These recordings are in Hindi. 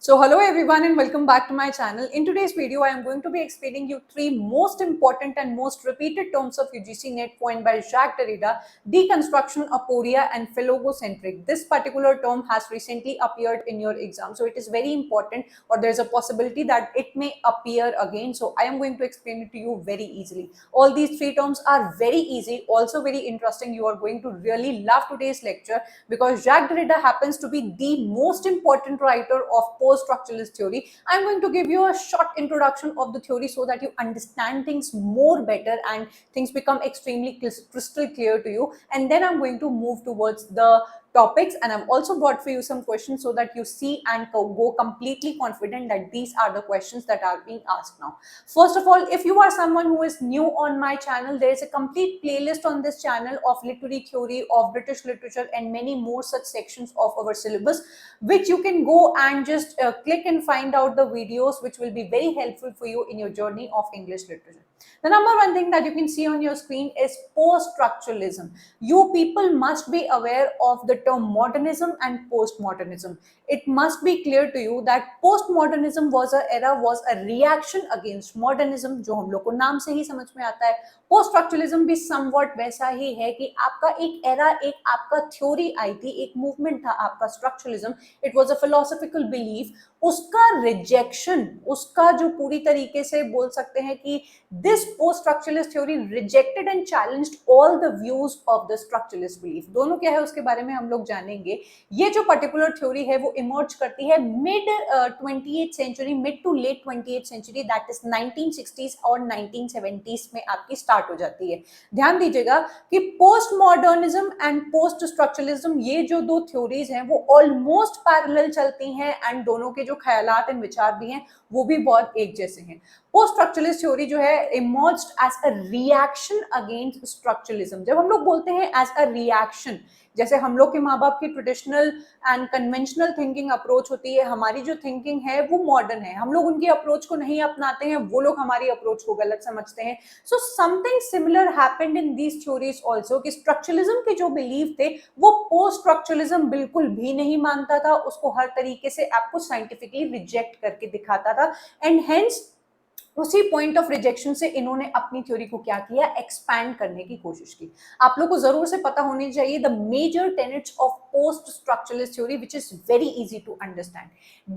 So hello everyone and welcome back to my channel. In today's video, I am going to be explaining you three most important and most repeated terms of UGC NET coined by Jacques Derrida: deconstruction, aporia and philogocentric. This particular term has recently appeared in your exam. So it is very important, or there is a possibility that it may appear again. So I am going to explain it to you very easily. All these three terms are very easy, also very interesting. You are going to really love today's lecture because Jacques Derrida happens to be the most important writer of post-structuralist theory. I'm going to give you a short introduction of the theory so that you understand things more better and things become extremely crystal clear to you. And then I'm going to move towards the topics, and I've also brought for you some questions so that you see and go completely confident that these are the questions that are being asked now. First of all, if you are someone who is new on my channel, there is a complete playlist on this channel of literary theory, of British literature and many more such sections of our syllabus, which you can go and just click and find out the videos, which will be very helpful for you in your journey of English literature. The number one thing that you can see on your screen is post-structuralism. You people must be aware of the term modernism and postmodernism. It must be clear to you that postmodernism was a reaction against modernism, जो हम लोग को नाम से ही समझ में आता है. पोस्ट स्ट्रक्चरलिज्म भी समवट वैसा ही है कि आपका एक एरा, एक आपका थ्योरी आई थी, एक मूवमेंट था आपका structuralism. It was a philosophical belief. उसका रिजेक्शन, उसका जो पूरी तरीके से बोल सकते हैं कि this post structuralist theory rejected and challenged all the views of the structuralist belief. दोनों क्या है उसके बारे में हम लोग जानेंगे. ये जो पर्टिकुलर थ्योरी है वो इमर्ज करती है mid 20th century, mid to late 20th century, that is 1960s और 1970s में आपकी स्टार्ट हो जाती है. ध्यान दीजिएगा कि post modernism and post structuralism, ये जो दो थ्योरीज हैं वो ऑलमोस्ट पैरेलल चलती हैं एंड दोनों के जो ख्यालात एंड विचार भी हैं वो भी बहुत एक जैसे हैं. पोस्ट स्ट्रक्चरलिस्ट थ्योरी जो है emerged as a reaction against structuralism. जब हम लोग बोलते हैं एज अ रिएक्शन, जैसे हम लोग के माँ बाप की traditional and conventional thinking approach होती है, हमारी जो थिंकिंग है वो मॉडर्न है, हम लोग उनकी अप्रोच को नहीं अपनाते हैं, वो लोग हमारी अप्रोच को गलत समझते हैं. So something similar happened in these theories also कि स्ट्रक्चरलिज्म के जो बिलीव थे वो पोस्ट स्ट्रक्चरलिज्म बिल्कुल भी नहीं मानता था, उसको हर तरीके से आपको साइंटिफिकली रिजेक्ट करके दिखाता था. एंड हेंस उसी पॉइंट ऑफ रिजेक्शन से इन्होंने अपनी थ्योरी को क्या किया, एक्सपैंड करने की कोशिश की. आप लोग को जरूर से पता होनी चाहिए the major tenets of post structuralist theory, which is very easy to understand.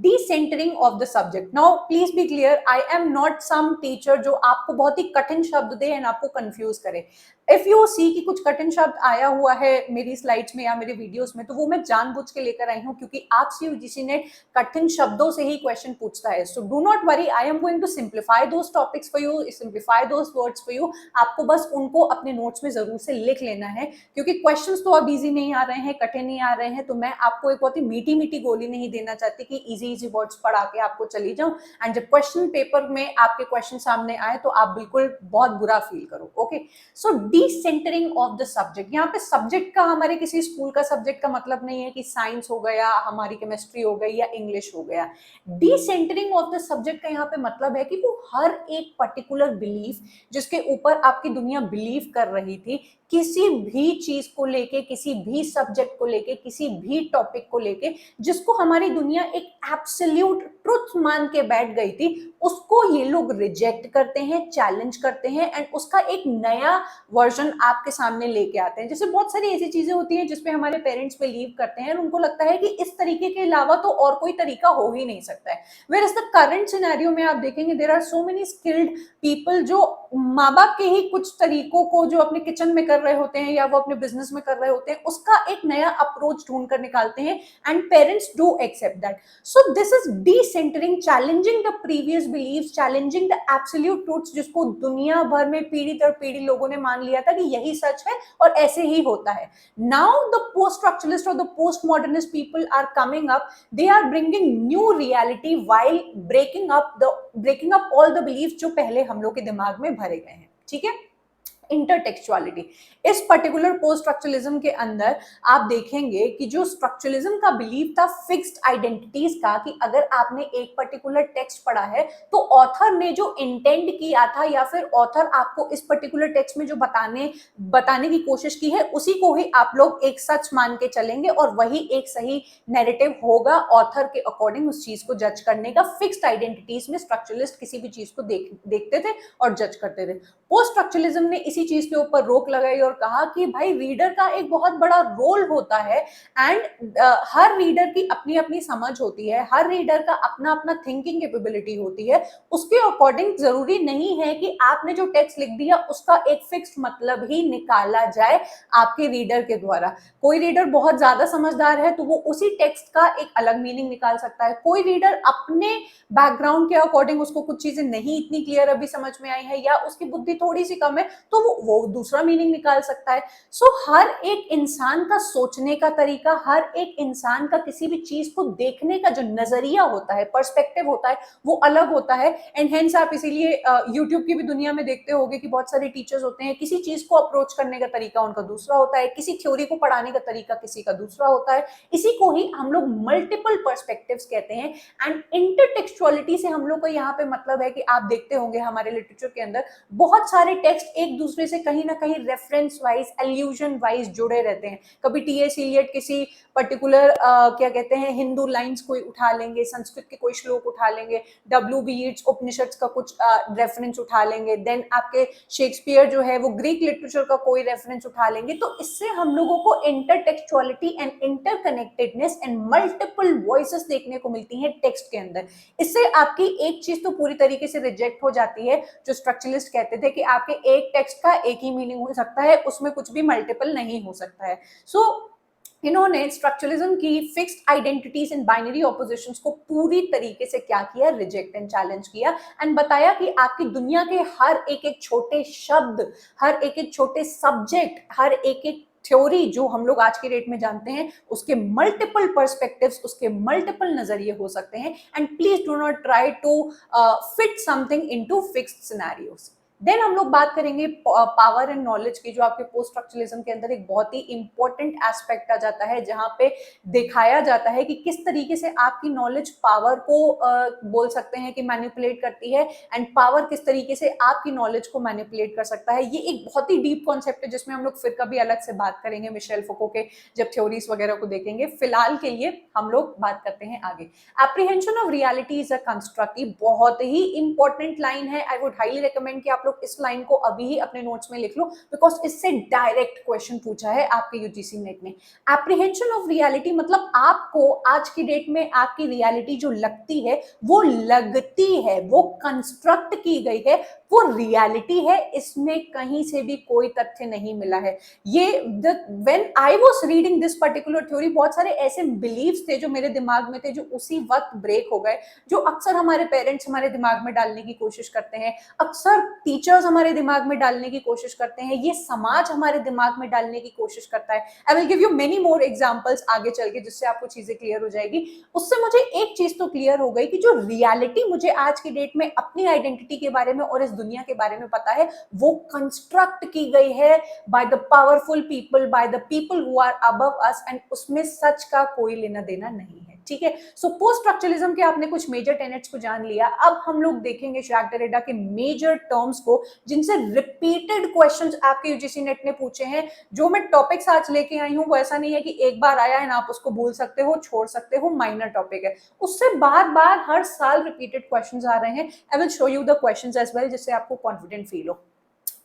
Decentring of the subject. Now please be clear, I am not some teacher जो आपको बहुत ही कठिन शब्द दे एंड आपको कंफ्यूज करे. इफ यू सी कि कुछ कठिन शब्द आया हुआ है मेरी स्लाइड्स में या मेरे वीडियोस में, तो वो मैं जानबूझ के लेकर आई हूं क्योंकि आपसे यूजीसी नेट कठिन शब्दों से ही क्वेश्चन पूछता है. So do not worry, I am going to simplify those topics for you, simplify those words for you. आपको बस उनको अपने नोट्स में जरूर से लिख लेना है क्योंकि क्वेश्चंस तो अब इजी नहीं आ रहे हैं, कठिन नहीं आ रहे हैं. तो मैं आपको एक बहुत ही मीठी मीठी गोली नहीं देना चाहती कि इजी वर्ड्स पढ़ा के आपको चली जाऊं एंड जब क्वेश्चन पेपर में आपके क्वेश्चन सामने आए तो आप बिल्कुल बहुत बुरा फील करो. Okay, so decentring of the subject. यहाँ पे सब्जेक्ट का हमारे किसी स्कूल का सब्जेक्ट का मतलब नहीं है कि साइंस हो गया, हमारी केमिस्ट्री हो गई या इंग्लिश हो गया. डिसेंटरिंग ऑफ द सब्जेक्ट का यहाँ पे मतलब है कि वो हर एक पर्टिकुलर बिलीफ जिसके ऊपर आपकी दुनिया बिलीव कर रही थी, किसी भी चीज को लेके, किसी भी सब्जेक्ट को लेके, किसी भी टॉपिक को लेके, जिसको हमारी दुनिया एक एब्सोल्यूट ट्रुथ मान के बैठ गई थी, उसको ये लोग रिजेक्ट करते हैं, चैलेंज करते हैं एंड उसका एक नया वर्जन आपके सामने लेके आते हैं. जैसे बहुत सारी ऐसी चीजें होती हैं जिसपे हमारे पेरेंट्स बिलीव करते हैं और उनको लगता है कि इस तरीके के अलावा तो और कोई तरीका हो ही नहीं सकता है. Whereas the current scenario में आप देखेंगे there are so many skilled people जो माँ बाप के ही कुछ तरीकों को जो अपने किचन में कर रहे होते हैं या वो अपने बिजनेस में कर रहे होते हैं, उसका एक नया अप्रोच ढूंढ कर निकालते हैं and parents do accept that. So this is decentring, challenging the previous beliefs, challenging the absolute truths जिसको दुनिया भर में पीढ़ी दर पीढ़ी लोगों ने मान लिया था कि यही सच है और ऐसे ही होता है. नाउ द पोस्ट स्ट्रक्चरलिस्ट और the post modernist people are coming up, they are bringing new reality while breaking up all the beliefs जो पहले हम लोग के दिमाग में भरे गए हैं. ठीक है, इंटरटेक्चुअलिटी। इस पर्टिकुलर पोस्ट स्ट्रक्चरलिज्म के अंदर आप देखेंगे कि जो स्ट्रक्चरलिज्म का बिलीव था फिक्स्ड आइडेंटिटीज का, कि अगर आपने एक पर्टिकुलर टेक्स्ट पढ़ा है तो ऑथर ने जो इंटेंड किया था या फिर ऑथर आपको इस पर्टिकुलर टेक्स्ट में जो बताने की कोशिश की है उसी को ही आप लोग एक सच मान के चलेंगे और वही एक सही नैरेटिव होगा ऑथर के अकॉर्डिंग उस चीज को जज करने का। फिक्स्ड आइडेंटिटीज में स्ट्रक्चरलिस्ट किसी भी चीज को देखते थे और जज करते थे। पोस्ट स्ट्रक्चरलिज्म ने इसी चीज के ऊपर रोक लगाई और कहा कि भाई रीडर का एक बहुत बड़ा रोल होता है एंड हर रीडर की अपनी अपनी समझ होती है, हर रीडर का अपना अपना थिंकिंग कैपेबिलिटी होती है। उसके अकॉर्डिंग जरूरी नहीं है कि आपने जो टेक्स्ट लिख दिया उसका एक फिक्स्ड मतलब ही निकाला जाए आपके रीडर के द्वारा। कोई रीडर बहुत ज्यादा समझदार है तो वो उसी टेक्स्ट का एक अलग मीनिंग निकाल सकता है। कोई रीडर अपने बैकग्राउंड के अकॉर्डिंग उसको कुछ चीजें नहीं इतनी क्लियर अभी समझ में आई है या उसकी बुद्धि थोड़ी सी कम है तो वो दूसरा मीनिंग निकाल सकता है। सो हर एक इंसान का सोचने का तरीका, हर एक इंसान का किसी भी चीज को देखने का जो नजरिया होता है, पर्सपेक्टिव होता है, वो अलग होता है। एंड हेंस आप इसीलिए यूट्यूब की भी दुनिया में देखते होंगे कि बहुत सारे टीचर्स होते हैं, किसी चीज को अप्रोच करने का तरीका उनका दूसरा होता है, किसी थ्योरी को पढ़ाने का तरीका किसी का दूसरा होता है। इसी को ही हम लोग मल्टीपल पर्सपेक्टिव्स कहते हैं। एंड इंटरटेक्चुअलिटी से हम लोग को यहाँ पे मतलब है कि आप देखते होंगे हमारे लिटरेचर के अंदर बहुत सारे टेक्स्ट एक दूसरे से कहीं ना कहीं रेफरेंस वाइज, एल्यूजन वाइज जुड़े रहते हैं। कभी टी.एस. इलियट किसी पर्टिकुलर क्या कहते हैं हिंदू लाइंस कोई उठा लेंगे, संस्कृत के कोई श्लोक उठा लेंगे, W.B. येट्स उपनिषद का कुछ रेफरेंस उठा लेंगे, देन आपके शेक्सपियर जो है वो ग्रीक लिटरेचर का कोई रेफरेंस उठा लेंगे। तो इससे हम लोगों को intertextuality and interconnectedness and multiple voices देखने को मिलती हैं टेक्स्ट के अंदर। इससे आपकी एक चीज तो पूरी तरीके से रिजेक्ट हो जाती है जो स्ट्रक्चरलिस्ट कहते थे कि आपके एक टेक्स्ट का एक ही मीनिंग हो सकता है, उसमें कुछ भी मल्टीपल नहीं हो सकता है। सो इन्होंने स्ट्रक्चरलिज्म की fixed identities and binary opposition's को पूरी तरीके से क्या किया, रिजेक्ट एंड चैलेंज किया एंड बताया कि आपकी दुनिया के हर एक छोटे शब्द, हर एक छोटे सब्जेक्ट, हर एक थ्योरी जो हम लोग आज के डेट में जानते हैं उसके मल्टीपल पर्सपेक्टिव्स, उसके मल्टीपल नजरिए हो सकते हैं। And please do not try to fit something into fixed scenarios. Then हम लोग बात करेंगे पावर एंड नॉलेज की, जो आपके पोस्ट स्ट्रक्चरलिज्म के अंदर एक बहुत ही इंपॉर्टेंट एस्पेक्ट आ जाता है, जहां पे दिखाया जाता है कि किस तरीके से आपकी नॉलेज पावर को बोल सकते हैं कि मैनिपुलेट करती है एंड पावर किस तरीके से आपकी नॉलेज को मैनिपुलेट कर सकता है। ये एक बहुत ही डीप कॉन्सेप्ट है जिसमें हम लोग फिर कभी अलग से बात करेंगे मिशेल फुको के जब थ्योरीज वगैरह को देखेंगे। फिलहाल के लिए हम लोग बात करते हैं आगे। Apprehension of reality is a construct, बहुत ही इंपॉर्टेंट लाइन है। आई वुड हाईली रिकमेंड कि आप इस लाइन को अभी ही अपने नोट्स में लिख लो बिकॉज इससे डायरेक्ट क्वेश्चन पूछा है आपके यूजीसी नेट ने। एप्रीहेंशन ऑफ रियलिटी मतलब आपको आज की डेट में आपकी रियलिटी जो लगती है, वो लगती है, वो कंस्ट्रक्ट की गई है, वो रियलिटी है, इसमें कहीं से भी कोई तथ्य नहीं मिला है। ये when I was reading this particular theory, बहुत सारे ऐसे बिलीव्स थे जो मेरे दिमाग में थे जो उसी वक्त ब्रेक हो गए, जो अक्सर हमारे पेरेंट्स हमारे दिमाग में डालने की कोशिश करते हैं, अक्सर टीचर्स हमारे दिमाग में डालने की कोशिश करते हैं, ये समाज हमारे दिमाग में डालने की कोशिश करता है। I will give you many more examples आगे चल के जिससे आपको चीजें क्लियर हो जाएगी। उससे मुझे एक चीज तो क्लियर हो गई कि जो रियलिटी मुझे आज की डेट में अपनी आइडेंटिटी के बारे में और इस दुनिया के बारे में पता है, वो कंस्ट्रक्ट की गई है by the powerful people, by the people who are above us, and उसमें सच का कोई लेना देना नहीं है। ठीक है, सो पोस्ट स्ट्रक्चरलिज्म के आपने कुछ मेजर टेनेट्स को जान लिया। अब हम लोग देखेंगे जैक डेरिडा के मेजर टर्म्स को जिनसे रिपीटेड क्वेश्चंस आपके यूजीसी नेट ने पूछे हैं। जो मैं टॉपिक्स आज लेके आई हूं वो ऐसा नहीं है कि एक बार आया है ना आप उसको भूल सकते हो, छोड़ सकते हो, माइनर टॉपिक है, उससे बार बार हर साल रिपीटेड क्वेश्चंस आ रहे हैं। I will show you the questions as well जिससे आपको कॉन्फिडेंट फील हो।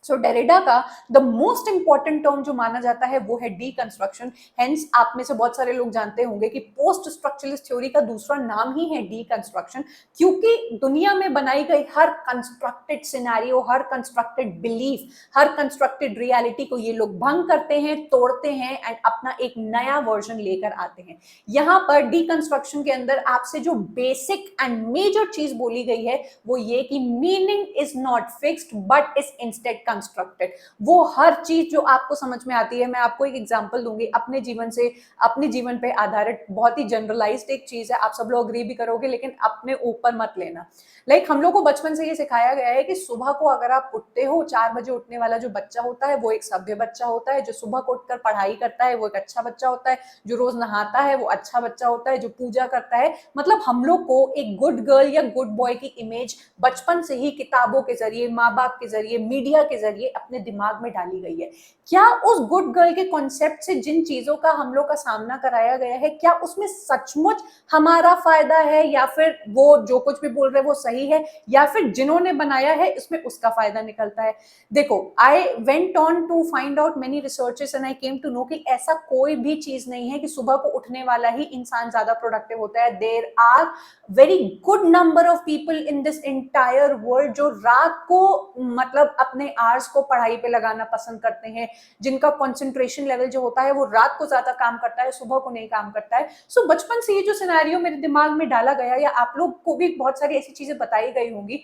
सो डेरिडा का द मोस्ट इंपॉर्टेंट टर्म जो माना जाता है वो है डीकंस्ट्रक्शन। हेंस आप में से बहुत सारे लोग जानते होंगे कि पोस्ट स्ट्रक्चरलिस्ट थ्योरी का दूसरा नाम ही है डीकंस्ट्रक्शन, क्योंकि दुनिया में बनाई गई हर कंस्ट्रक्टेड सिनेरियो, हर कंस्ट्रक्टेड बिलीफ, हर कंस्ट्रक्टेड रियलिटी को ये लोग भंग करते हैं, तोड़ते हैं एंड अपना एक नया वर्जन लेकर आते हैं। यहाँ पर डीकंस्ट्रक्शन के अंदर आपसे जो बेसिक एंड मेजर चीज बोली गई है वो ये कि meaning is not fixed but is instead constructed. वो हर चीज जो आपको समझ में आती है, मैं आपको एक एग्जांपल दूंगी अपने जीवन से, अपने जीवन पे आधारित, बहुत ही जनरलाइज्ड एक चीज है, आप सब लोग अग्री भी करोगे लेकिन अपने ऊपर मत लेना। लाइक हम लोग को बचपन से ये सिखाया गया है कि सुबह को अगर आप उठते हो, 4 बजे उठने वाला जो बच्चा होता है वो एक सभ्य बच्चा होता है, जो सुबह को उठकर पढ़ाई करता है वो एक अच्छा बच्चा होता है, जो रोज नहाता है वो अच्छा बच्चा होता है, जो पूजा करता है, मतलब हम लोग को एक गुड गर्ल या गुड बॉय की इमेज बचपन से ही किताबों के जरिए, माँ बाप के जरिए, मीडिया के जरिए अपने दिमाग में डाली गई है। क्या उस गुड गर्ल के कॉन्सेप्ट से जिन चीजों का हम लोग का सामना कराया गया है, क्या उसमें सचमुच हमारा फायदा है, या फिर वो जो कुछ भी बोल रहे हैं वो सही है, या फिर जिन्होंने बनाया है इसमें उसका फायदा निकलता है? देखो, I went on to find out many researches and I came to know कि ऐसा कोई भी चीज नहीं है कि सुबह को उठने वाला ही इंसान ज्यादा प्रोडक्टिव होता है। There are very good number of people in this entire world जो रात को मतलब अपने आवर्स को पढ़ाई पे लगाना पसंद करते हैं, जिनका कंसंट्रेशन लेवल जो होता है वो रात को ज्यादा काम करता है, सुबह को नहीं काम करता है। सो बचपन से ये जो सिनेरियो मेरे दिमाग में डाला गया, या आप लोग को भी बहुत सारी ऐसी चीजें बताई गई होंगी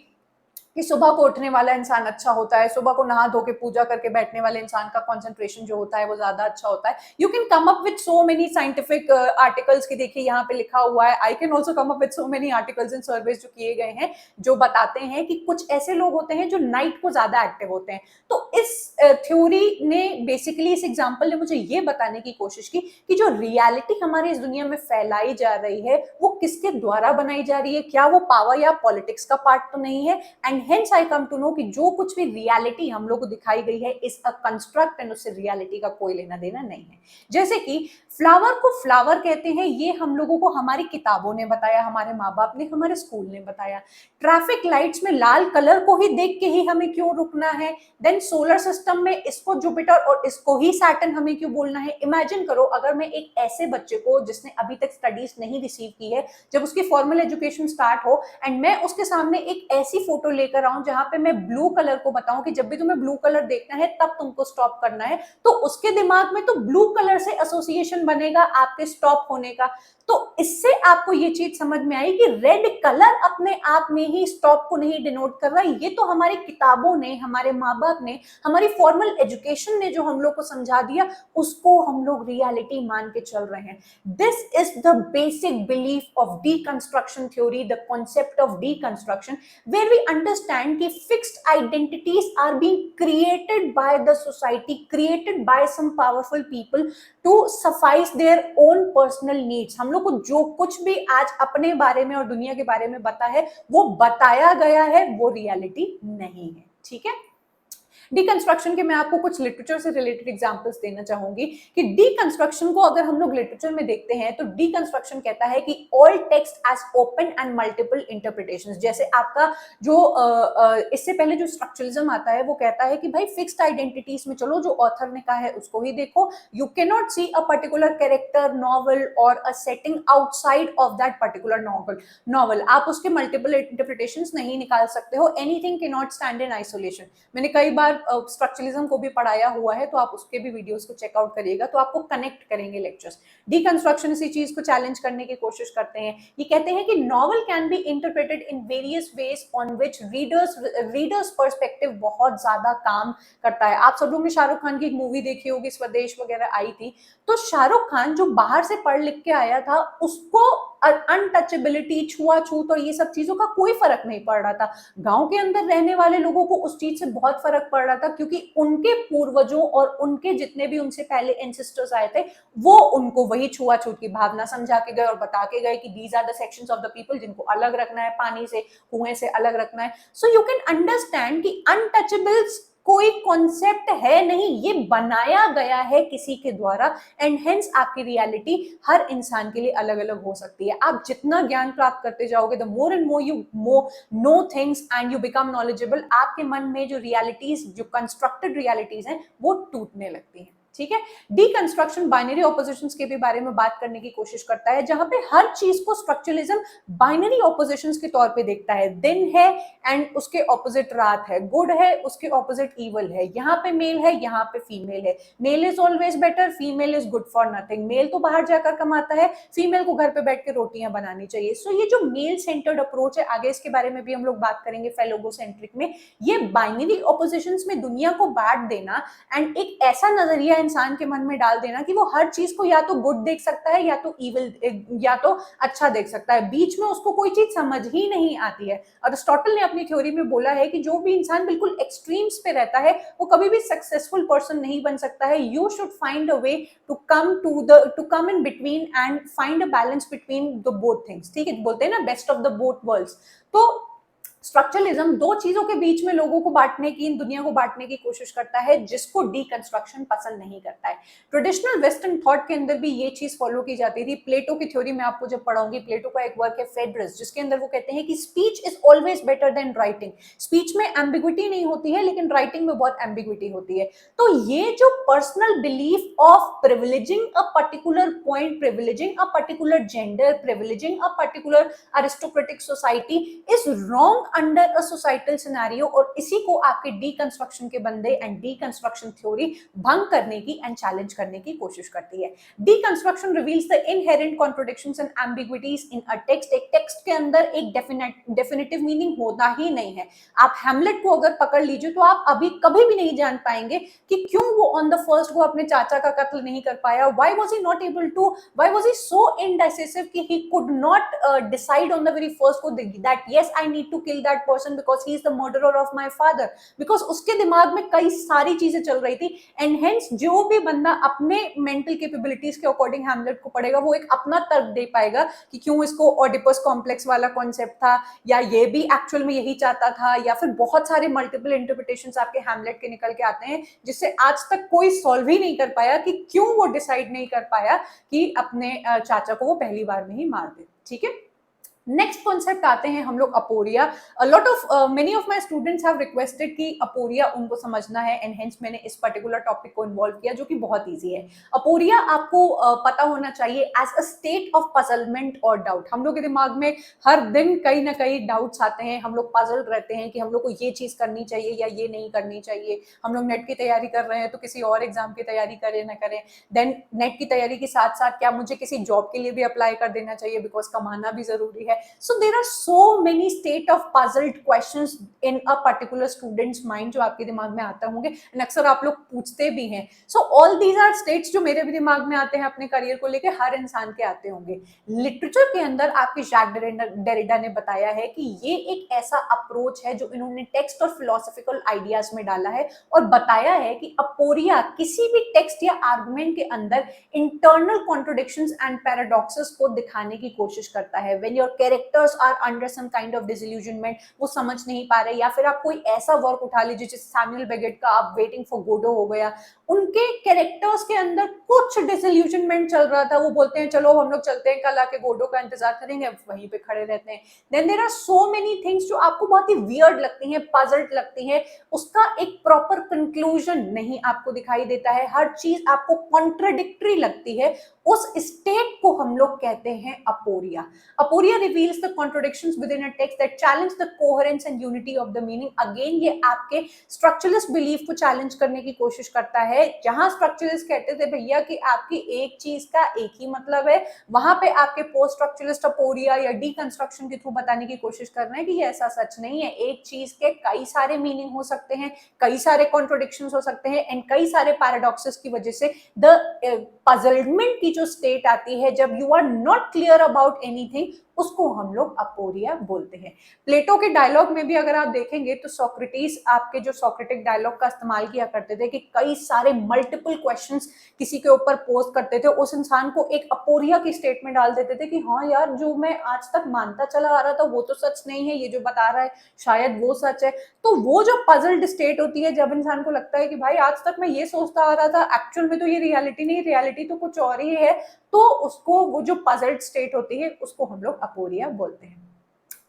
कि सुबह को उठने वाला इंसान अच्छा होता है, सुबह को नहा धो के पूजा करके बैठने वाले इंसान का कंसंट्रेशन जो होता है वो ज्यादा अच्छा होता है। You can come up with so many scientific articles की, देखिए यहाँ पे लिखा हुआ है, I can also come up with so many articles and surveys जो किए गए हैं जो बताते हैं कि कुछ ऐसे लोग होते हैं जो नाइट को ज्यादा एक्टिव होते हैं। तो इस थ्योरी ने बेसिकली, इस एग्जाम्पल ने मुझे ये बताने की कोशिश की कि जो रियलिटी हमारी इस दुनिया में फैलाई जा रही है वो किसके द्वारा बनाई जा रही है, क्या वो पावर या पॉलिटिक्स का पार्ट तो नहीं है। And hence I come to know कि जो कुछ भी रियलिटी हम लोग को दिखाई गई है इज अ कंस्ट्रक्ट एंड उससे रियलिटी का कोई लेना देना नहीं है। जैसे कि फ्लावर को फ्लावर कहते हैं, ये हम लोगों को हमारी किताबों ने बताया, हमारे माँ बाप ने, हमारे स्कूल ने बताया। ट्रैफिक लाइट्स में लाल कलर को ही देख के ही हमें क्यों रुकना है, देन सोलर सिस्टम में इसको जुपिटर और इसको ही सैटर्न हमें क्यों बोलना है। इमेजिन करो अगर मैं एक ऐसे बच्चे को जिसने अभी तक स्टडीज नहीं रिसीव की है, जब उसकी फॉर्मल एजुकेशन स्टार्ट हो एंड मैं उसके सामने एक ऐसी फोटो लेकर आऊं जहां पे मैं ब्लू कलर को बताऊं कि जब भी तुम्हें ब्लू कलर देखना है तब तुमको स्टॉप करना है, तो उसके दिमाग में तो ब्लू कलर से एसोसिएशन बनेगा आपके स्टॉप होने का। तो इससे आपको ये चीज समझ में आई कि रेड कलर अपने आप में ही स्टॉप को नहीं डिनोट कर रहा, ये तो हमारी किताबों ने, हमारे माँ बाप ने, हमारी फॉर्मल एजुकेशन ने जो हम लोग को समझा दिया उसको हम लोग रियलिटी मान के चल रहे हैं। This is the basic belief of deconstruction theory, the concept of deconstruction, where we understand कि fixed identities are being created by the society, created by some powerful people to suffice their own personal needs. हम लोग को जो कुछ भी आज अपने बारे में और दुनिया के बारे में पता है वो बताया गया है, वो रियलिटी नहीं है। ठीक है, डीकंस्ट्रक्शन के मैं आपको कुछ लिटरेचर से रिलेटेड एग्जांपल्स देना चाहूंगी कि डीकंस्ट्रक्शन को अगर हम लोग लिटरेचर में देखते हैं तो डीकंस्ट्रक्शन कहता है कि all text as open and multiple interpretations. जैसे आपका जो इससे पहले जो स्ट्रक्चरलिज्म आता है वो कहता है कि भाई फिक्स्ड आइडेंटिटीज में चलो, जो ऑथर ने कहा है उसको ही देखो, you can not see a particular character, novel और a setting outside of that particular novel. आप उसके मल्टीपल इंटरप्रिटेशंस नहीं निकाल सकते हो, anything can not stand in isolation. मैंने कई बार स्ट्रक्चरलिज्म को भी पढ़ाया हुआ है, तो आप उसके भी वीडियोस को चेकआउट करिएगा तो आपको कनेक्ट करेंगे लेक्चर्स। डीकंस्ट्रक्शन इसी चीज को चैलेंज करने की कोशिश करते हैं। ये कहते हैं कि novel can be interpreted in various ways on which readers perspective बहुत ज्यादा काम करता है। आप सब लोग ने शाहरुख खान की एक मूवी देखी होगी, स्वदेश वगैरह आई थी, तो शाहरुख खान जो बाहर से पढ़ लिख के आया था उसको अनटचेबिलिटी, छुआछूत और ये सब चीजों का कोई फर्क नहीं पड़ रहा था। गांव के अंदर रहने वाले लोगों को उस चीज से बहुत फर्क पड़ रहा था, क्योंकि उनके पूर्वजों और उनके जितने भी उनसे पहले एंसेस्टर्स आए थे वो उनको वही छुआछूत की भावना समझा के गए और बता के गए कि these are the sections of the people जिनको अलग रखना है, पानी से, कुएं से अलग रखना है। सो यू कैन अंडरस्टैंड कि अनटचेबल्स कोई कॉन्सेप्ट है नहीं, ये बनाया गया है किसी के द्वारा, एंड हेंस आपकी रियलिटी हर इंसान के लिए अलग अलग हो सकती है। आप जितना ज्ञान प्राप्त करते जाओगे, the more and more you know things and you become knowledgeable, आपके मन में जो रियलिटीज, जो कंस्ट्रक्टेड रियलिटीज हैं वो टूटने लगती हैं। ठीक है। डीकंस्ट्रक्शन बाइनरी ऑपोजिशंस के भी बारे में बात करने की कोशिश करता है, जहां पे हर चीज को स्ट्रक्चरलिज्म बाइनरी ऑपोजिशंस के तौर पे देखता है। दिन है एंड उसके ऑपोजिट रात है, गुड है उसके ऑपोजिट इवल है, यहाँ पे मेल है यहाँ पे फीमेल है, male is always better, female is good for nothing, male तो बाहर जाकर कमाता है, फीमेल को घर पे बैठ के रोटियां बनानी चाहिए। सो ये जो मेल सेंटर्ड अप्रोच है, आगे इसके बारे में भी हम लोग बात करेंगे फेलोगोसेंट्रिक में, ये बाइनरी ऑपोजिशंस में दुनिया को बांट देना एंड एक ऐसा नजरिया इंसान के मन में डाल देना कि वो हर चीज को या तो गुड देख सकता है या तो इविल, या तो अच्छा देख सकता है, बीच में उसको कोई चीज समझ ही नहीं आती है। अरिस्टोटल ने अपनी थ्योरी में बोला है कि जो भी इंसान बिल्कुल एक्सट्रीम्स पे रहता है वो कभी भी सक्सेसफुल पर्सन नहीं बन सकता है। You should find a way to come in between and find a balance between the both things, ठीक है, बोलते हैं ना best of the both worlds. तो स्ट्रक्चरलिज्म दो चीजों के बीच में लोगों को बांटने की, इन दुनिया को बांटने की कोशिश करता है, जिसको डीकंस्ट्रक्शन पसंद नहीं करता है। ट्रेडिशनल वेस्टर्न थॉट के अंदर भी ये चीज फॉलो की जाती थी। प्लेटो की थ्योरी में आपको जब पढ़ाऊंगी, प्लेटो का एक वर्क है फेड्रस, जिसके अंदर वो कहते हैं कि speech is always better than writing. Speech में एम्बिग्विटी नहीं होती है, लेकिन राइटिंग में बहुत एम्बिग्विटी होती है। तो ये जो personal belief of privileging a particular point, privileging a particular gender, privileging a particular aristocratic society is wrong under a societal scenario, और इसी को आपके डीकंस्ट्रक्शन के बंदे एंड डीकंस्ट्रक्शन थ्योरी भंग करने की एंड चैलेंज करने की कोशिश करती है। Deconstruction reveals the inherent contradictions and ambiguities in a text. एक टेक्स्ट के अंदर एक डेफिनेटिव मीनिंग होता ही नहीं है। आप हैमलेट को अगर पकड़ लीजिए तो आप अभी कभी भी नहीं जान पाएंगे कि क्यों वो ऑन द फर्स्ट वो अपने चाचा का कत्ल नहीं कर पाया। Why was he not able to, why was he so indecisive कि he could not decide on the very first को that yes I need to kill that person because he is the murderer of my father, because उसके दिमाग में कई सारी चीजें चल रही थी। एंड हेंस जो भी बंदा अपने मेंटल कैपेबिलिटीज के अकॉर्डिंग हैमलेट को पढ़ेगा, वो एक अपना तर्क दे पाएगा कि क्यों इसको ऑडिपस कॉम्प्लेक्स वाला कॉन्सेप्ट था, या ये भी एक्चुअल में यही चाहता था, या फिर बहुत सारे मल्टीपल इंटरप्रिटेशंस आपके हैमलेट के निकल के आते हैं, जिससे आज तक कोई सॉल्व ही नहीं कर पाया कि क्यों वो डिसाइड नहीं कर पाया कि अपने चाचा को वो पहली बार में ही मार दे। ठीक है, नेक्स्ट कॉन्सेप्ट आते हैं हम लोग aporia. Lot of many of my students have requested कि अपोरिया उनको समझना है, एंड हेंस मैंने इस पर्टिकुलर टॉपिक को इन्वॉल्व किया, जो कि बहुत इजी है। अपोरिया आपको पता होना चाहिए एज अ स्टेट ऑफ पजलमेंट और डाउट। हम लोग के दिमाग में हर दिन कहीं ना कहीं डाउट्स आते हैं, हम लोग पजल्ड रहते हैं कि हम लोग को ये चीज करनी चाहिए या ये नहीं करनी चाहिए। हम लोग नेट की तैयारी कर रहे हैं तो किसी और एग्जाम की तैयारी करें ना करें, देन नेट की तैयारी के साथ साथ क्या मुझे किसी जॉब के लिए भी अप्लाई कर देना चाहिए, बिकॉज कमाना भी जरूरी है। So there are so many state of puzzled questions in a particular student's mind जो आपके दिमाग में आते होंगे, and अक्सर आप लोग पूछते भी हैं। So all these are states जो मेरे भी दिमाग में आते हैं अपने करियर को लेके, हर इंसान के आते होंगे। लिटरेचर के अंदर आपके जैक डेरिडा ने बताया है कि ये एक ऐसा अप्रोच है जो इन्होंने टेक्स्ट और फिलोसफिकल आइडियाज में डाला है, और बताया है कि अपोरिया किसी भी टेक्स्ट या आर्गुमेंट के अंदर इंटरनल कॉन्ट्रोडिक्शंस एंड पैराडॉक्सेस को दिखाने की कोशिश करता है। When your characters are under some kind of disillusionment, वो समझ नहीं पा रहे, या फिर आप कोई ऐसा वर्क उठा लीजिए जैसे सैमुअल बेकेट का आप वेटिंग फॉर गोडो हो गया, उनके कैरेक्टर्स के अंदर कुछ डिसइल्यूजनमेंट चल रहा था, वो बोलते हैं चलो हम लोग चलते हैं, कल आके गोडो का इंतजार करेंगे, वहीं पे खड़े रहते हैं। Then there are so many things जो आपको बहुत ही वियर्ड लगती हैं, पजल्ड लगती हैं, उसका एक प्रॉपर कंक्लूजन नहीं आपको दिखाई देता है, हर चीज आपको कॉन्ट्रडिक्टरी लगती है, उस स्टेट को हम लोग कहते हैं aporia. Aporia reveals the contradictions within a text that challenge the coherence and unity of the meaning. Again ये आपके स्ट्रक्चरलिस्ट बिलीफ को चैलेंज करने की कोशिश करता है। जहां स्ट्रक्चरलिस्ट कहते थे भैया कि आपकी एक चीज का एक ही मतलब है, वहां पे आपके पोस्ट स्ट्रक्चरलिस्ट अपोरिया या डीकंस्ट्रक्शन के थ्रू बताने की कोशिश कर रहे हैं कि ये ऐसा सच नहीं है, एक चीज के कई सारे मीनिंग हो सकते हैं, कई सारे कॉन्ट्रोडिक्शंस हो सकते हैं, एंड कई सारे पैराडॉक्सेस की वजह से द पजलमेंट की जो स्टेट आती है, जब you are not clear about anything, उसको हम लोग अपोरिया बोलते हैं। प्लेटो के डायलॉग में भी अगर आप देखेंगे तो सोक्रेटिस आपके जो सोक्रेटिक डायलॉग का इस्तेमाल किया करते थे कि कई सारे मल्टीपल क्वेश्चंस किसी के ऊपर पोज करते थे, उस इंसान को एक अपोरिया की स्टेट में डाल देते थे कि हाँ यार, जो मैं आज तक मानता चला आ रहा था वो तो सच नहीं है, ये जो बता रहा है शायद वो सच है। तो वो जो पजल्ड स्टेट होती है, जब इंसान को लगता है कि भाई आज तक मैं ये सोचता आ रहा था, एक्चुअल में तो ये रियलिटी नहीं, रियलिटी तो कुछ और ही है, तो उसको वो जो पजल्ड स्टेट होती है उसको हम लोग अपोरिया बोलते हैं।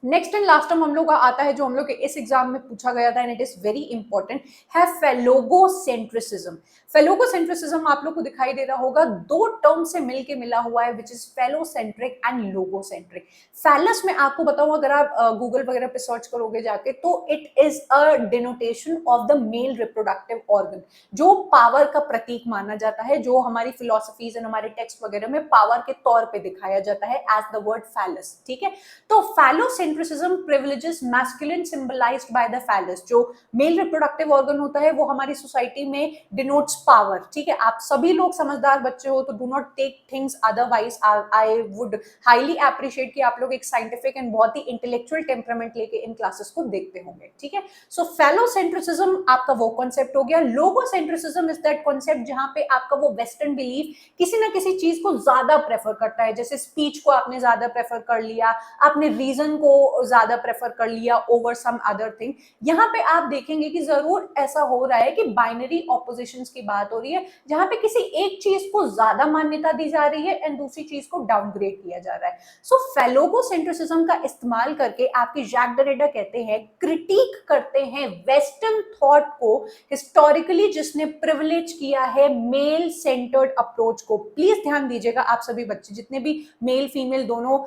नेक्स्ट एंड लास्ट टर्म हम लोग का आता है जो हम लोग के इस एग्जाम में पूछा गया था and it is very important, है फेलोगोसेंट्रिसिज्म। फेलोगोसेंट्रिसिज्म आप लोग को दिखाई दे रहा होगा, दो टर्म से मिलके मिला हुआ है, विच इज फेलोसेंट्रिक एंड लोगोसेंट्रिक। फैलस में आपको बताऊं, अगर आप गूगल वगैरह पे सर्च करोगे जाके, तो it is a denotation of the male reproductive organ, जो पावर का प्रतीक माना जाता है, जो हमारी फिलोसफीज एंड हमारे टेक्स्ट वगैरह में पावर के तौर पे दिखाया जाता है एज द वर्ड फैलस। ठीक है, तो फैलोसेंट्रिसिज्म privileges masculine symbolised by the फैलस, जो मेल रिप्रोडक्टिव ऑर्गन होता है वो हमारी सोसाइटी में डिनोट्स पावर। ठीक है, आप सभी लोग समझदार बच्चे हो, तो do not take things otherwise. I would highly appreciate कि आप लोग एक साइंटिफिक एंड बहुत ही इंटेलेक्चुअल टेम्परामेंट लेके इन क्लासेस को देखते होंगे। ठीक है, सो फैलोसेंट्रिसिज्म आपका वो कॉन्सेप्ट हो गया। लोगोसेंट्रिसिज्म इज दैट कॉन्सेप्ट जहां पे आपका वो वेस्टर्न बिलीफ किसी ना किसी चीज को ज्यादा प्रेफर करता है, जैसे स्पीच को आपने ज्यादा प्रेफर कर लिया, आपने रीजन को ज्यादा प्रेफर कर लिया ओवर सम अदर थिंग। यहाँ पे आप देखेंगे कि जरूर ऐसा हो रहा है कि बाइनरी ऑपोजिशंस की बात हो रही है, जहां पे किसी एक चीज को ज्यादा मान्यता दी जा रही है एंड दूसरी चीज को डाउनग्रेड किया जा रहा है। सो फेलोगोसेंट्रिसिज्म का इस्तेमाल करके आपके जैक डरेडा कहते हैं, क्रिटिक करते हैं वेस्टर्न थॉट को हिस्टोरिकली जिसने प्रिविलेज किया है मेल सेंटर्ड अप्रोच को। प्लीज ध्यान दीजिएगा आप सभी बच्चे, जितने भी मेल फीमेल दोनों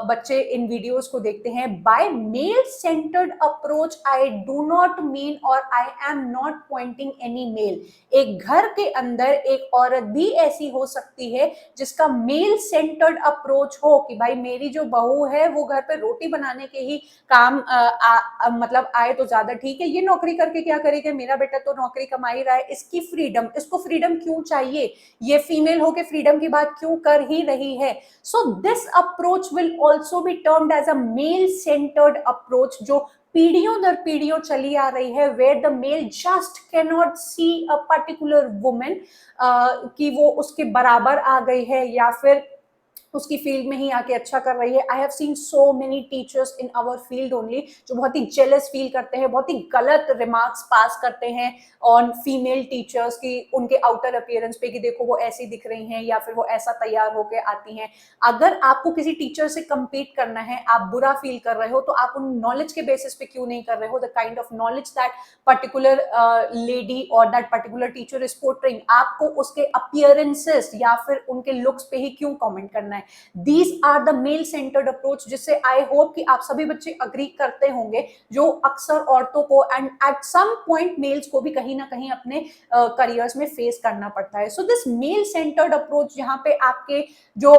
बच्चे इन वीडियोस को देखते हैं, by male centred approach I do not mean और I am not pointing any male. एक घर के अंदर एक औरत भी ऐसी हो सकती है जिसका मेल सेंटर्ड अप्रोच हो कि भाई मेरी जो बहू है वो घर पे रोटी बनाने के ही काम मतलब आए तो ज्यादा ठीक है, ये नौकरी करके क्या करेगा, मेरा बेटा तो नौकरी कमा ही रहा है, इसकी फ्रीडम, इसको फ्रीडम क्यों चाहिए, ये फीमेल होके फ्रीडम की बात क्यों कर ही रही है। So this approach will also be termed as a male-centered approach, जो पीढ़ियों दर पीढ़ियों चली आ रही है, where the male just cannot see a particular woman कि वो उसके बराबर आ गई है या फिर उसकी फील्ड में ही आके अच्छा कर रही है। I have seen so many teachers in our field only जो बहुत ही जेलस फील करते हैं, बहुत ही गलत रिमार्क्स पास करते हैं ऑन फीमेल टीचर्स की, उनके आउटर अपीयरेंस पे कि देखो वो ऐसी दिख रही हैं या फिर वो ऐसा तैयार होकर आती हैं। अगर आपको किसी टीचर से कम्पीट करना है, आप बुरा फील कर रहे हो, तो आप उन नॉलेज के बेसिस पे क्यों नहीं कर रहे हो, the kind of knowledge that particular lady और that particular teacher is portraying, आपको उसके अपीयरेंसेस या फिर उनके लुक्स पे ही क्यों कमेंट करना है। These are the male centered approach, जिससे आई होप कि आप सभी बच्चे अग्री करते होंगे, जो अक्सर औरतों को and at some point males को भी कहीं ना कहीं अपने करियर्स में फेस करना पड़ता है। So this male centred approach, जहां पे आपके जो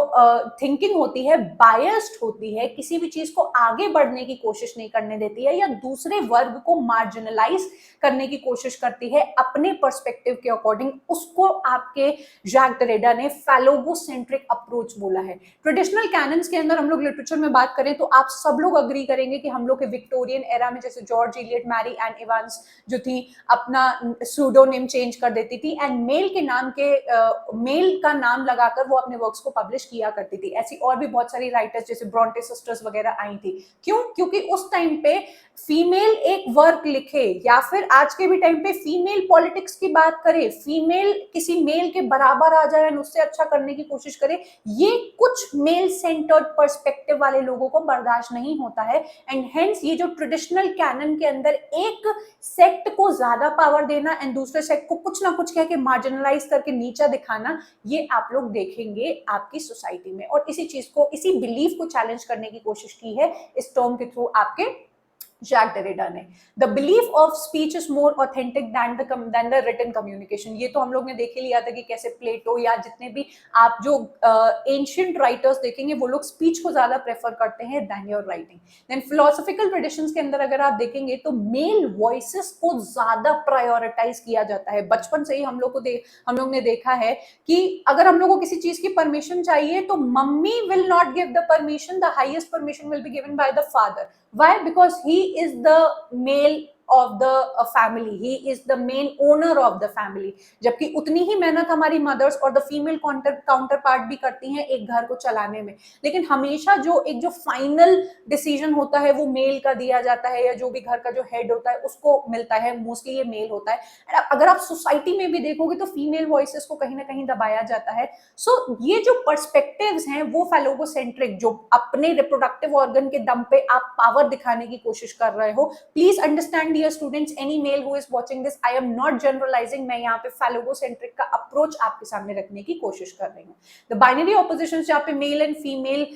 थिंकिंग होती है बायस्ड होती है, किसी भी चीज को आगे बढ़ने की कोशिश नहीं करने देती है या दूसरे वर्ग को मार्जिनलाइज करने की कोशिश करती है अपने पर्सपेक्टिव के अकॉर्डिंग, उसको आपके जैक डरेडा ने फैलोगोसेंट्रिक अप्रोच बोला है। ट्रेडिशनल कैनन्स के अंदर हम लोग लिटरेचर में बात करें तो आप सब लोग अग्री करेंगे कि हम लोग के विक्टोरियन एरा में जैसे George Eliot, Mary Ann Evans जो थी अपना सूडोनेम चेंज कर देती थी एंड मेल के नाम के मेल का नाम लगाकर वो अपने वर्क्स को पब्लिश किया करती थी। ऐसी और भी बहुत सारी राइटर्स जैसे ब्रॉन्टे सिस्टर्स वगैरह आई थी। क्यों? क्योंकि उस टाइम पे फीमेल एक वर्क लिखे या फिर आज के भी टाइम पे फीमेल पॉलिटिक्स की बात करे, फीमेल किसी मेल के बराबर आ जाए और उससे अच्छा करने की कोशिश करे, ये कुछ मेल सेंटर्ड पर्सपेक्टिव वाले लोगों को बर्दाश्त नहीं होता है एंड हेंस ये जो ट्रेडिशनल कैनन के अंदर एक सेक्ट को ज्यादा पावर देना एंड दूसरे सेक्ट को कुछ ना कुछ कह के मार्जिनलाइज करके नीचा दिखाना, ये आप लोग देखेंगे आपकी सोसाइटी में। और इसी चीज को, इसी बिलीफ को चैलेंज करने की कोशिश की है इस टर्म के थ्रू आपके जैक डरेडा ने। The belief of speech is more authentic than the written communication. ये तो हम लोग ने देख ही लिया था कि कैसे प्लेटो या जितने भी आप जो एंशियंट राइटर्स देखेंगे वो लोग स्पीच को ज्यादा प्रेफर करते हैं than your writing. Then philosophical traditions के अंदर अगर आप देखेंगे तो मेल वॉइसेस को ज्यादा प्रायोरिटाइज किया जाता है। बचपन से ही हम लोग ने देखा है कि अगर हम लोग को किसी चीज की परमिशन चाहिए तो mummy will not give the permission, the highest permission will be given by the father. Why? Because he is the male of the family, he is the main owner of the family, जबकि उतनी ही मेहनत हमारी मदर्स और द फीमेल काउंटर पार्ट भी करती हैं एक घर को चलाने में, लेकिन हमेशा जो फाइनल डिसीजन होता है वो मेल का दिया जाता है, या जो भी घर का जो हेड होता है उसको मिलता है, मोस्टली ये मेल होता है। अगर आप सोसाइटी में भी देखोगे तो फीमेल वॉइसेस को कहीं ना कहीं दबाया जाता है। सो ये जो पर्सपेक्टिव्स हैं वो फेलोगोसेंट्रिक, जो अपने रिप्रोडक्टिव ऑर्गन के दम पे आप पावर दिखाने की कोशिश कर रहे हो। Please understand dear students, any male who is watching this, I am not generalising, मैं यहाँ पे फेलोगोसेंट्रिक का अप्रोच आपके सामने रखने की कोशिश कर रही हूँ। द बाइनरी ऑपोजिशन, जहाँ पे मेल एंड फीमेल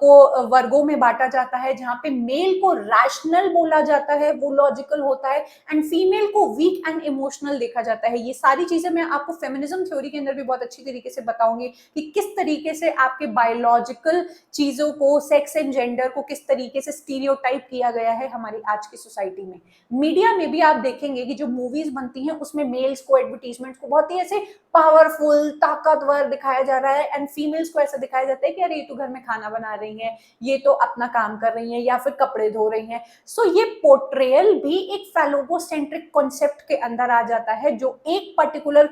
को वर्गों में बांटा जाता है, जहाँ पे मेल को रैशनल बोला जाता है, वो लॉजिकल होता है, एंड फीमेल को वीक एंड इमोशनल देखा जाता है। ये सारी चीजें मैं आपको फेमिनिज्म थ्योरी के अंदर भी बहुत अच्छी तरीके से बताऊंगी कि किस तरीके से आपके बायोलॉजिकल चीजों को, सेक्स एंड जेंडर को किस तरीके से स्टीरियोटाइप किया गया है हमारी आज की सोसाइटी में। मीडिया में भी आप देखेंगे कि जो मूवीज बनती हैं उसमें मेल्स को, एडवर्टीजमेंट्स को बहुत ही ऐसे पावरफुल, ताकतवर दिखाया जा रहा है, एंड फीमेल्स को ऐसा दिखाया जाता है कि अरे ये तो घर में खाना बना रही है, ये तो अपना काम कर रही है, या फिर कपड़े धो रही हैं। सो ये पोर्ट्रेयल भी एक फेलोगोसेंट्रिक कॉन्सेप्ट के अंदर आ जाता है, जो एक पर्टिकुलर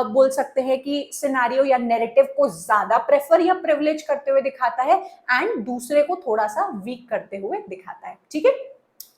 बोल सकते हैं कि सिनेरियो या नैरेटिव को ज्यादा प्रेफर या प्रिविलेज करते हुए दिखाता है, एंड दूसरे को थोड़ा सा वीक करते हुए दिखाता है। ठीक है,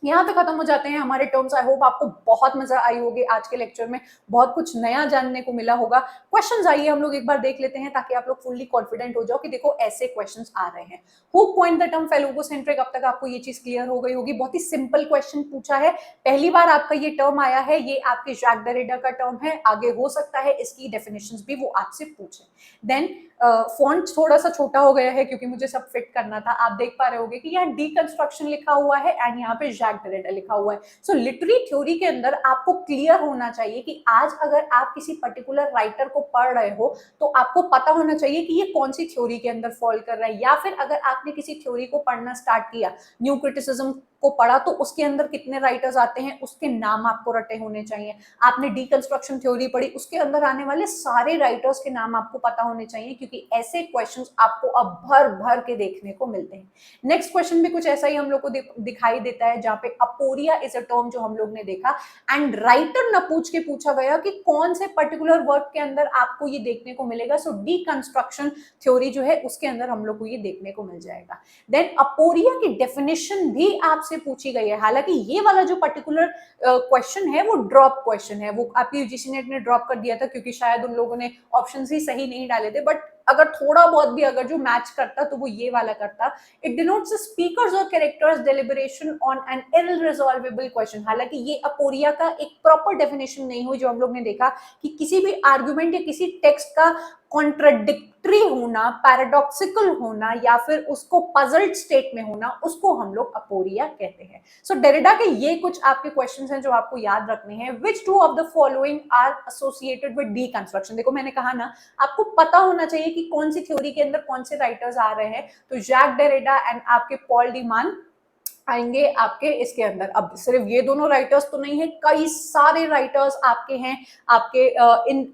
यहाँ पे खत्म हो जाते हैं हमारे टर्म्स। आई होप आपको बहुत मजा आई होगी आज के लेक्चर में, बहुत कुछ नया जानने को मिला होगा। क्वेश्चंस आइए हम लोग एक बार देख लेते हैं, ताकि आप लोग फुल्ली कॉन्फिडेंट हो जाओ कि देखो ऐसे क्वेश्चंस आ रहे हैं। हु कॉइन्ड द टर्म फेलोगोसेंट्रिक, अब तक आपको ये चीज क्लियर हो गई होगी। बहुत ही सिंपल क्वेश्चन पूछा है, पहली बार आपका ये टर्म आया है, ये आपके जैक डेरिडा का टर्म है, आगे हो सकता है इसकी डेफिनेशंस भी वो आपसे पूछे। देन फॉन्ट थोड़ा सा छोटा हो गया है क्योंकि मुझे सब फिट करना था। आप देख पा रहे होगे कि यहाँ डीकंस्ट्रक्शन लिखा हुआ है एंड यहाँ पे जैक डेरिडा लिखा हुआ है। सो लिटरेरी थ्योरी के अंदर आपको क्लियर होना चाहिए कि आज अगर आप किसी पर्टिकुलर राइटर को पढ़ रहे हो तो आपको पता होना चाहिए कि ये कौन सी थ्योरी के अंदर फॉल कर रहा है, या फिर अगर आपने किसी थ्योरी को पढ़ना स्टार्ट किया, न्यू क्रिटिसिज्म को पढ़ा, तो उसके अंदर कितने राइटर्स आते हैं उसके नाम आपको रटे होने चाहिए। आपने डीकंस्ट्रक्शन थ्योरी पढ़ी, उसके अंदर आने वाले सारे राइटर्स के नाम आपको पता होने चाहिए, क्योंकि ऐसे क्वेश्चंस आपको अब भर भर के देखने को मिलते हैं। नेक्स्ट क्वेश्चन भी कुछ ऐसा ही हम लोग को दिखाई देता है, जहां पे अपोरिया इज अ टर्म जो हम लोग ने देखा, एंड राइटर न पूछ के पूछा गया कि कौन से पर्टिकुलर वर्क के अंदर आपको ये देखने को मिलेगा। सो डीकंस्ट्रक्शन थ्योरी जो है उसके अंदर हम लोग को ये देखने को मिल जाएगा। देन अपोरिया की डेफिनेशन भी आपसे पूछी गई है। हालांकि ये वाला जो पर्टिकुलर क्वेश्चन है वो ड्रॉप क्वेश्चन है, वो आपकी यूजीसी नेट ने ड्रॉप कर दिया था क्योंकि शायद उन लोगों ने ऑप्शंस ही सही नहीं डाले थे। बट अगर थोड़ा बहुत भी अगर जो मैच करता तो वो ये वाला करता। इट डिनोट्स स्पीकर्स और characters deliberation on an irresolvable question. हालांकि ये अपोरिया का एक प्रॉपर डेफिनेशन नहीं हुई, जो हम लोग ने देखा कि किसी भी आर्गुमेंट या किसी टेक्स्ट का कॉन्ट्रडिक्टरी होना, पैराडॉक्सिकल होना, या फिर उसको पजल्ड स्टेट में होना, उसको हम लोग अपोरिया कहते हैं। सो डेरिडा के ये कुछ आपके क्वेश्चंस हैं जो आपको याद रखने हैं। Which two of the following are associated with deconstruction. देखो मैंने कहा ना, आपको पता होना चाहिए कि कौन सी थ्योरी के अंदर कौन से राइटर्स आ रहे हैं। तो जैक डेरिडा एंड आपके पॉल डीमान आएंगे आपके इसके अंदर। अब सिर्फ ये दोनों राइटर्स तो नहीं है, कई सारे राइटर्स आपके हैं आपके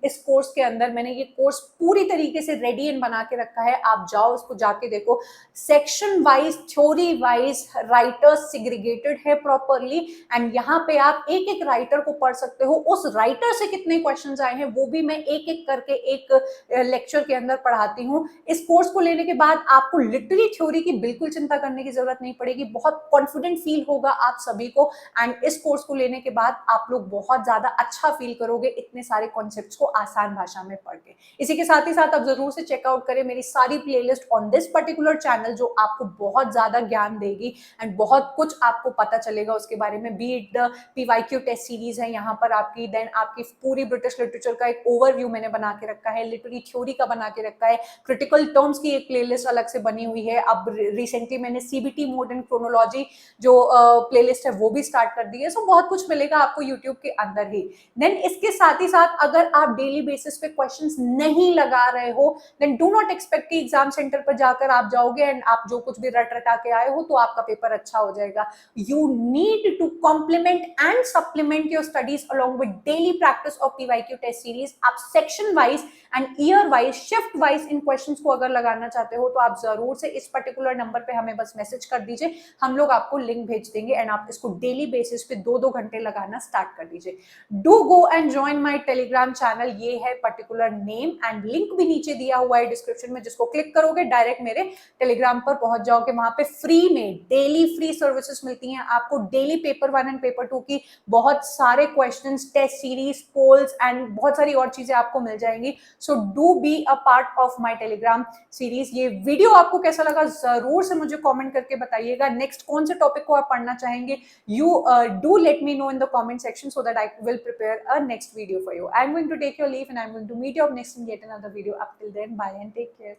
इस कोर्स के अंदर। मैंने ये कोर्स पूरी तरीके से रेडी एंड बना के रखा है, आप जाओ उसको जाके देखो। Section wise, theory wise writers segregated है प्रॉपरली, एंड यहाँ पे आप एक एक राइटर को पढ़ सकते हो। उस राइटर से कितने क्वेश्चंस आए हैं वो भी मैं एक एक करके एक लेक्चर के अंदर पढ़ाती हूँ। इस कोर्स को लेने के बाद आपको लिटरेरी थ्योरी की बिल्कुल चिंता करने की जरूरत नहीं पड़ेगी, बहुत कॉन्फिडेंट फील होगा आप सभी को। एंड इस कोर्स को लेने के बाद आप लोग बहुत ज्यादा अच्छा फील करोगे इतने सारे कॉन्सेप्ट्स को आसान भाषा में पढ़ के। इसी के साथ ही साथ आप जरूर से चेकआउट करें मेरी सारी playlist on this particular channel, जो आपको बहुत ज्यादा ज्ञान देगी एंड बहुत कुछ आपको पता चलेगा उसके बारे में। Be it the PYQ test series है यहाँ पर आपकी, देन आपकी पूरी ब्रिटिश लिटरेचर का एक ओवरव्यू मैंने बना के रखा है, लिटरेरी थ्योरी का बना के रखा है, क्रिटिकल टर्म्स की एक प्लेलिस्ट अलग से बनी हुई है। अब रिसेंटली मैंने सीबीटी मोड एंड क्रोनोलॉजी जो प्लेलिस्ट है वो भी स्टार्ट कर दी है। सो बहुत कुछ मिलेगा आपको यूट्यूब के अंदर ही। देन इसके साथ ही साथ अगर आप डेली बेसिस पे क्वेश्चंस नहीं लगा रहे हो, देन डू नॉट एक्सपेक्ट कि एग्जाम सेंटर पर जाकर आप जाओगे एंड आप जो कुछ भी रट रटा के आए हो तो आपका पेपर अच्छा हो जाएगा। You need to complement and supplement your studies along with daily practice of PYQ test series. आप section wise and year wise, shift wise इन क्वेश्चंस को अगर लगाना चाहते हो तो आप जरूर से इस पर्टिकुलर नंबर पे हमें बस मैसेज कर दीजिए, हम लोग आपको लिंक भेज देंगे एंड आप इसको डेली बेसिस पे 2-2 घंटे लगाना स्टार्ट कर दीजिए। Do go and join my Telegram channel, ये है पर्टिकुलर नेम एंड लिंक भी नीचे दिया हुआ है डिस्क्रिप्शन में, जिसको क्लिक करोगे डायरेक्ट मेरे टेलीग्राम पर पहुंच जाओगे। वहां पे फ्री में डेली फ्री सर्विसेज मिलती हैं आपको, डेली पेपर 1 एंड पेपर 2 की बहुत सारे questions, test series, polls and बहुत सारी और चीजें आपको मिल जाएंगी। So do be a part of my Telegram series. ये वीडियो आपको कैसा लगा जरूर से मुझे कमेंट करके बताइएगा। नेक्स्ट कौन से टॉपिक को आप पढ़ना चाहेंगे, you do let me know in the comment section so that I will prepare a next video for you. I'm going to take your leave and I'm going to meet you up next in yet another video. Up till then, bye and take care.